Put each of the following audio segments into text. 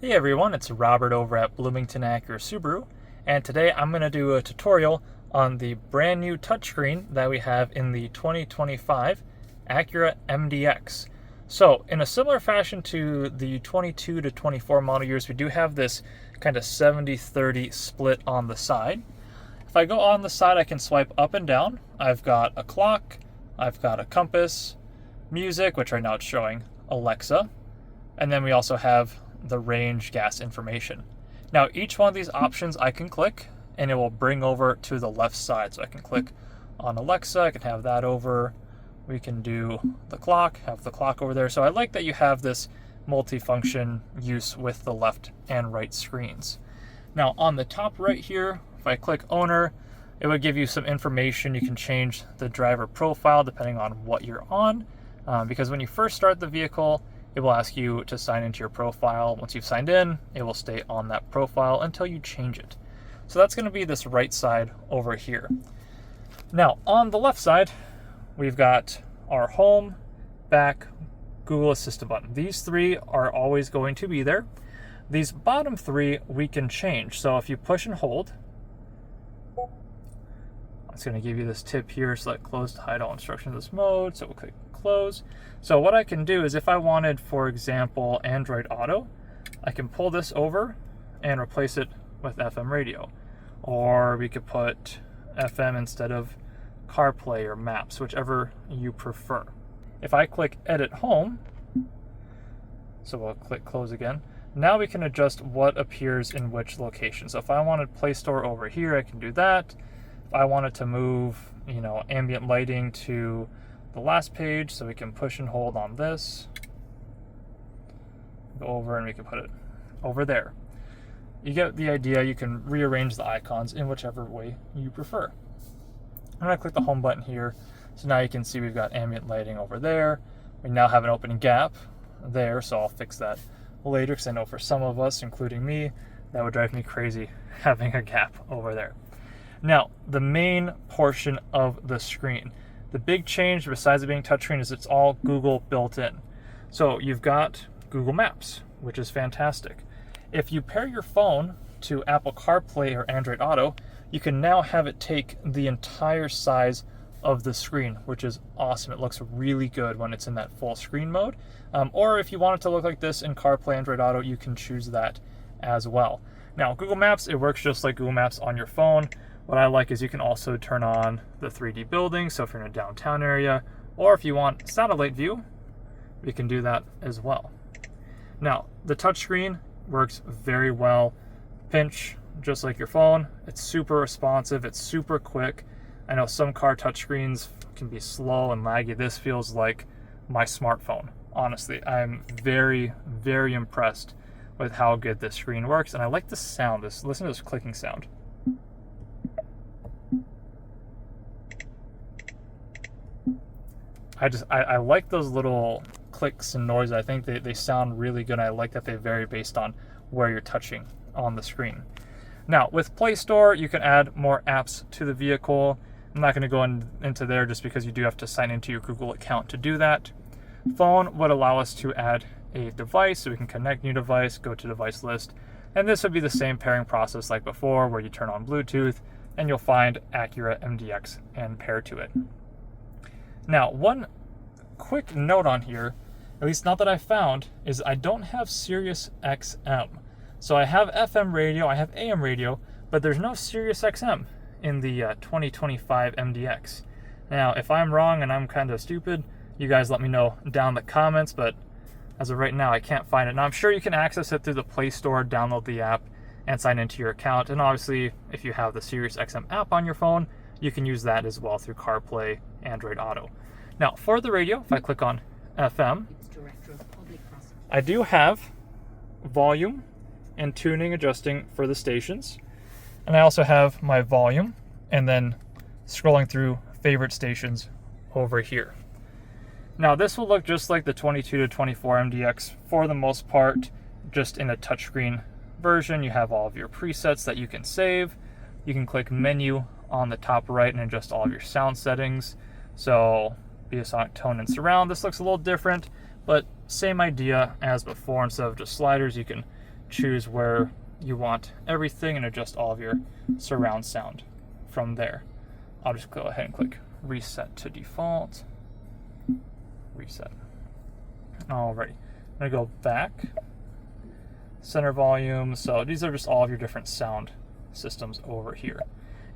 Hey everyone, it's Robert over at Bloomington Acura Subaru, and today I'm going to do a tutorial on the brand new touchscreen that we have in the 2025 Acura MDX. So, in a similar fashion to the 22 to 24 model years, we do have this kind of 70-30 split on the side. If I go on the side, I can swipe up and down. I've got a clock, I've got a compass, music, which right now it's showing Alexa, and then we also have the range gas information. Now each one of these options I can click and it will bring over to the left side. So I can click on Alexa, I can have that over. We can do the clock, have the clock over there. So I like that you have this multi-function use with the left and right screens. Now on the top right here, if I click owner, it would give you some information. You can change the driver profile depending on what you're on, because when you first start the vehicle, it will ask you to sign into your profile. Once you've signed in, it will stay on that profile until you change it. So that's going to be this right side over here. Now, on the left side, we've got our home, back, Google Assistant button. These three are always going to be there. These bottom three we can change. So if you push and hold, it's going to give you this tip here, select close to hide all instructions in this mode. So we'll click close. So what I can do is if I wanted, for example, Android Auto, I can pull this over and replace it with FM radio. Or we could put FM instead of CarPlay or Maps, whichever you prefer. If I click Edit Home, so we'll click close again, now we can adjust what appears in which location. So if I wanted Play Store over here, I can do that. If I wanted to move, ambient lighting to the last page, so we can push and hold on this, go over and we can put it over there. You get the idea. You can rearrange the icons in whichever way you prefer. I'm going to click the home button here, so now you can see we've got ambient lighting over there. We now have an open gap there, so I'll fix that later, because I know for some of us, including me, that would drive me crazy having a gap over there. Now, the main portion of the screen. The big change, besides it being touchscreen, is it's all Google built in. So you've got Google Maps, which is fantastic. If you pair your phone to Apple CarPlay or Android Auto, you can now have it take the entire size of the screen, which is awesome. It looks really good when it's in that full screen mode. Or if you want it to look like this in CarPlay, Android Auto, you can choose that as well. Now, Google Maps, it works just like Google Maps on your phone. What I like is you can also turn on the 3D building, so if you're in a downtown area, or if you want satellite view, we can do that as well. Now, the touchscreen works very well. Pinch, just like your phone. It's super responsive, it's super quick. I know some car touchscreens can be slow and laggy. This feels like my smartphone. Honestly, I'm very, very impressed with how good this screen works, and I like the sound. Listen to this clicking sound. I like those little clicks and noises. I think they sound really good. I like that they vary based on where you're touching on the screen. Now, with Play Store, you can add more apps to the vehicle. I'm not going to go into there just because you do have to sign into your Google account to do that. Phone would allow us to add a device, so we can connect new device, go to device list, and this would be the same pairing process like before, where you turn on Bluetooth and you'll find Acura MDX and pair to it. Now, one quick note on here, at least not that I found, is I don't have Sirius XM. So I have FM radio, I have AM radio, but there's no Sirius XM in the 2025 MDX. Now, if I'm wrong and I'm kind of stupid, you guys let me know down in the comments, but as of right now, I can't find it. Now, I'm sure you can access it through the Play Store, download the app, and sign into your account. And obviously, if you have the Sirius XM app on your phone, you can use that as well through CarPlay, Android Auto. Now, for the radio, if I click on FM, I do have volume and tuning adjusting for the stations. And I also have my volume and then scrolling through favorite stations over here. Now, this will look just like the 22 to 24 MDX for the most part, just in a touchscreen version. You have all of your presets that you can save. You can click menu on the top right and adjust all of your sound settings. So Biosonic tone and surround. This looks a little different, but same idea as before. Instead of just sliders, you can choose where you want everything and adjust all of your surround sound from there. I'll just go ahead and click reset to default. Reset. Alrighty. I'm going to go back. Center volume. So these are just all of your different sound systems over here.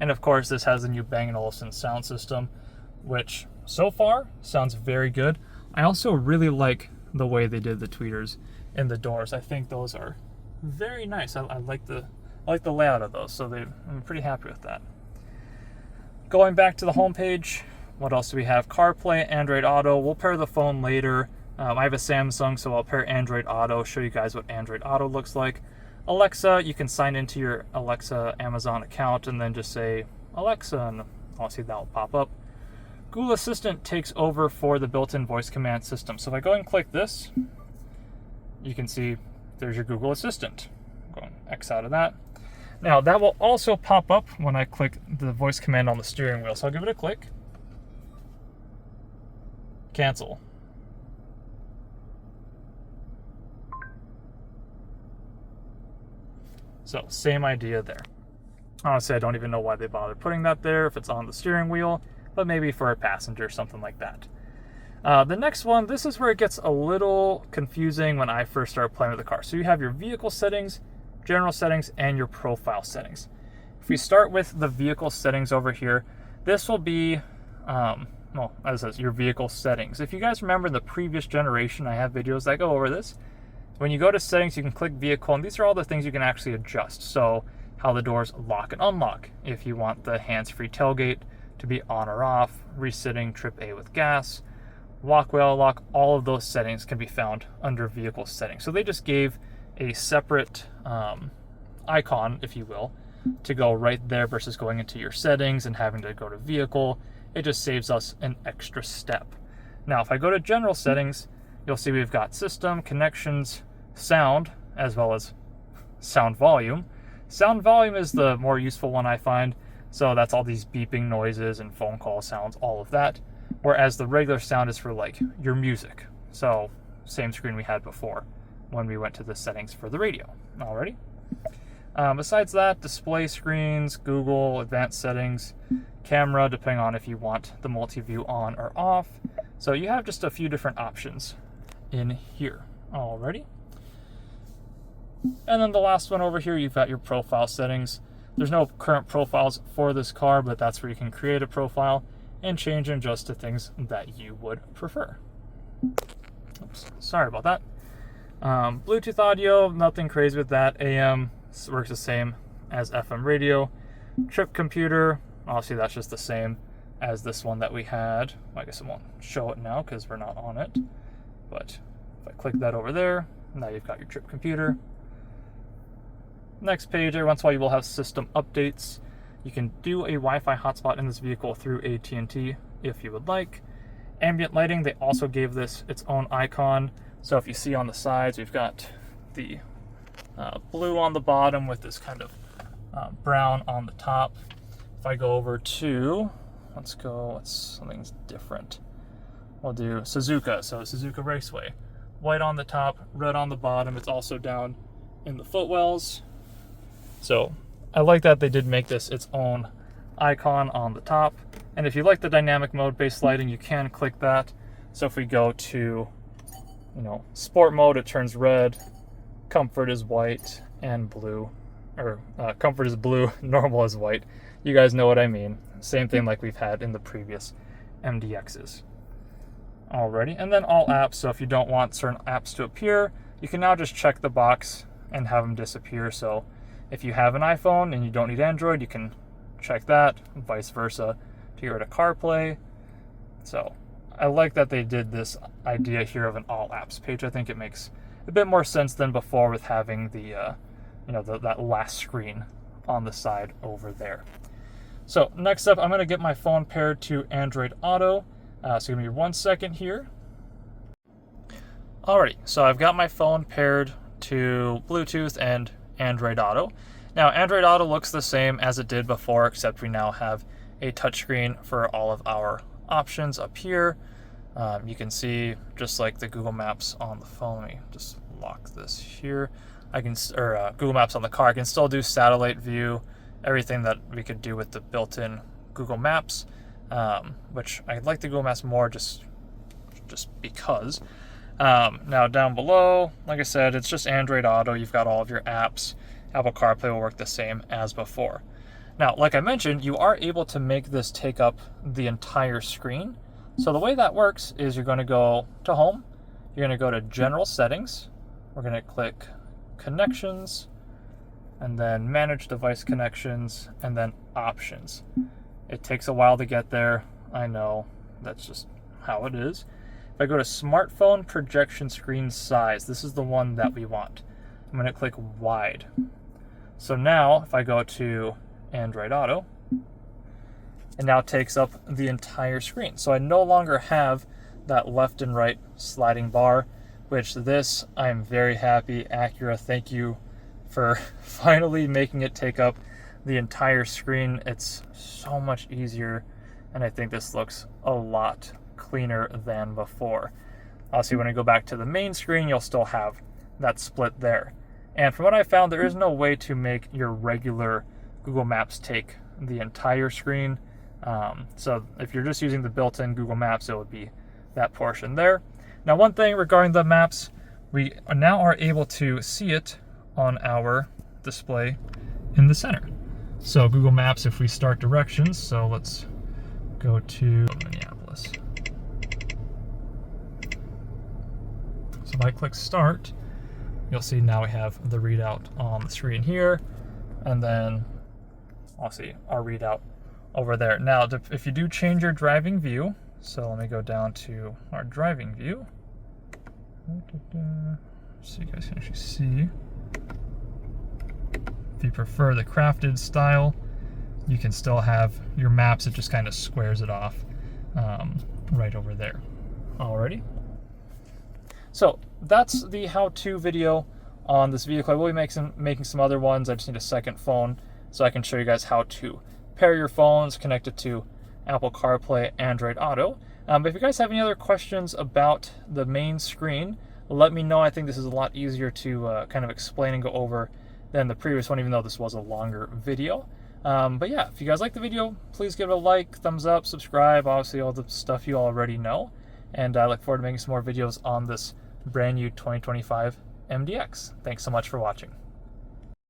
And of course, this has the new Bang & Olufsen sound system, which so far sounds very good. I also really like the way they did the tweeters in the doors. I think those are very nice. I like the layout of those, so I'm pretty happy with that. Going back to the home page, what else do we have? CarPlay, Android Auto. We'll pair the phone later. I have a Samsung, so I'll pair Android Auto, show you guys what Android Auto looks like. Alexa, you can sign into your Alexa Amazon account and then just say Alexa, and I'll see that will pop up. Google Assistant takes over for the built-in voice command system. So if I go and click this, you can see there's your Google Assistant. I'm going X out of that. Now that will also pop up when I click the voice command on the steering wheel. So I'll give it a click. Cancel. So same idea there. Honestly, I don't even know why they bothered putting that there if it's on the steering wheel, but maybe for a passenger, something like that. The next one, this is where it gets a little confusing when I first started playing with the car. So you have your vehicle settings, general settings, and your profile settings. If we start with the vehicle settings over here, this will be, well, as it says, your vehicle settings. If you guys remember the previous generation, I have videos that go over this. When you go to settings, you can click vehicle, and these are all the things you can actually adjust. So how the doors lock and unlock. If you want the hands-free tailgate to be on or off, resitting trip A with gas, walkway lock, all of those settings can be found under vehicle settings. So they just gave a separate icon, if you will, to go right there versus going into your settings and having to go to vehicle. It just saves us an extra step. Now, if I go to general settings, you'll see we've got system, connections, sound, as well as sound volume. Sound volume is the more useful one I find. So that's all these beeping noises and phone call sounds, all of that. Whereas the regular sound is for like your music. So same screen we had before when we went to the settings for the radio. Alrighty. Besides that, display screens, Google, advanced settings, camera, depending on if you want the multi-view on or off. So you have just a few different options in here. Alrighty. And then the last one over here, you've got your profile settings. There's no current profiles for this car, but that's where you can create a profile and change and adjust to things that you would prefer. Oops, sorry about that. Bluetooth audio, nothing crazy with that. AM works the same as FM radio. Trip computer, obviously that's just the same as this one that we had. I guess I won't show it now because we're not on it. But if I click that over there, now you've got your trip computer. Next page, every once in a while you will have system updates. You can do a Wi-Fi hotspot in this vehicle through AT&T if you would like. Ambient lighting, they also gave this its own icon. So if you see on the sides, we've got the blue on the bottom with this kind of brown on the top. If I go over to, let's go, something's different. We'll do Suzuka, so Suzuka Raceway. White on the top, red on the bottom. It's also down in the footwells. So I like that they did make this its own icon on the top. And if you like the dynamic mode based lighting, you can click that. So if we go to, sport mode, it turns red, comfort is white and blue, or comfort is blue, normal is white. You guys know what I mean. Same thing like we've had in the previous MDXs. Alrighty, and then all apps. So if you don't want certain apps to appear, you can now just check the box and have them disappear. So if you have an iPhone and you don't need Android, you can check that, vice versa, to get rid of CarPlay. So I like that they did this idea here of an all apps page. I think it makes a bit more sense than before with having the, that last screen on the side over there. So next up, I'm going to get my phone paired to Android Auto. So give me 1 second here. Alrighty, so I've got my phone paired to Bluetooth and Android Auto. Now, Android Auto looks the same as it did before, except we now have a touchscreen for all of our options up here. You can see, just like the Google Maps on the phone, let me just lock this here. Google Maps on the car. I can still do satellite view, everything that we could do with the built-in Google Maps, which I like the Google Maps more just because. Now down below, like I said, it's just Android Auto. You've got all of your apps. Apple CarPlay will work the same as before. Now, like I mentioned, you are able to make this take up the entire screen. So the way that works is you're going to go to Home, you're going to go to General Settings, we're going to click Connections, and then Manage Device Connections, and then Options. It takes a while to get there. I know, that's just how it is. If I go to Smartphone Projection Screen Size, this is the one that we want. I'm going to click Wide. So now, if I go to Android Auto, it now takes up the entire screen. So I no longer have that left and right sliding bar, which this, I'm very happy. Acura, thank you for finally making it take up the entire screen. It's so much easier, and I think this looks a lot cleaner than before. Obviously, when I go back to the main screen, you'll still have that split there. And from what I found, there is no way to make your regular Google Maps take the entire screen. So if you're just using the built-in Google Maps, it would be that portion there. Now, one thing regarding the maps, we now are able to see it on our display in the center. So Google Maps, if we start directions, so let's go to Minneapolis. So if I click start, you'll see now we have the readout on the screen here, and then I'll see our readout over there. Now, if you do change your driving view, so let me go down to our driving view, so you guys can actually see. If you prefer the crafted style, you can still have your maps. It just kind of squares it off right over there. Alrighty. So that's the how-to video on this vehicle. I will be making some other ones. I just need a second phone so I can show you guys how to pair your phones, connect it to Apple CarPlay, Android Auto. But if you guys have any other questions about the main screen, let me know. I think this is a lot easier to kind of explain and go over than the previous one, even though this was a longer video. But yeah, if you guys like the video, please give it a like, thumbs up, subscribe, obviously all the stuff you already know. And I look forward to making some more videos on this brand new 2025 MDX. Thanks so much for watching.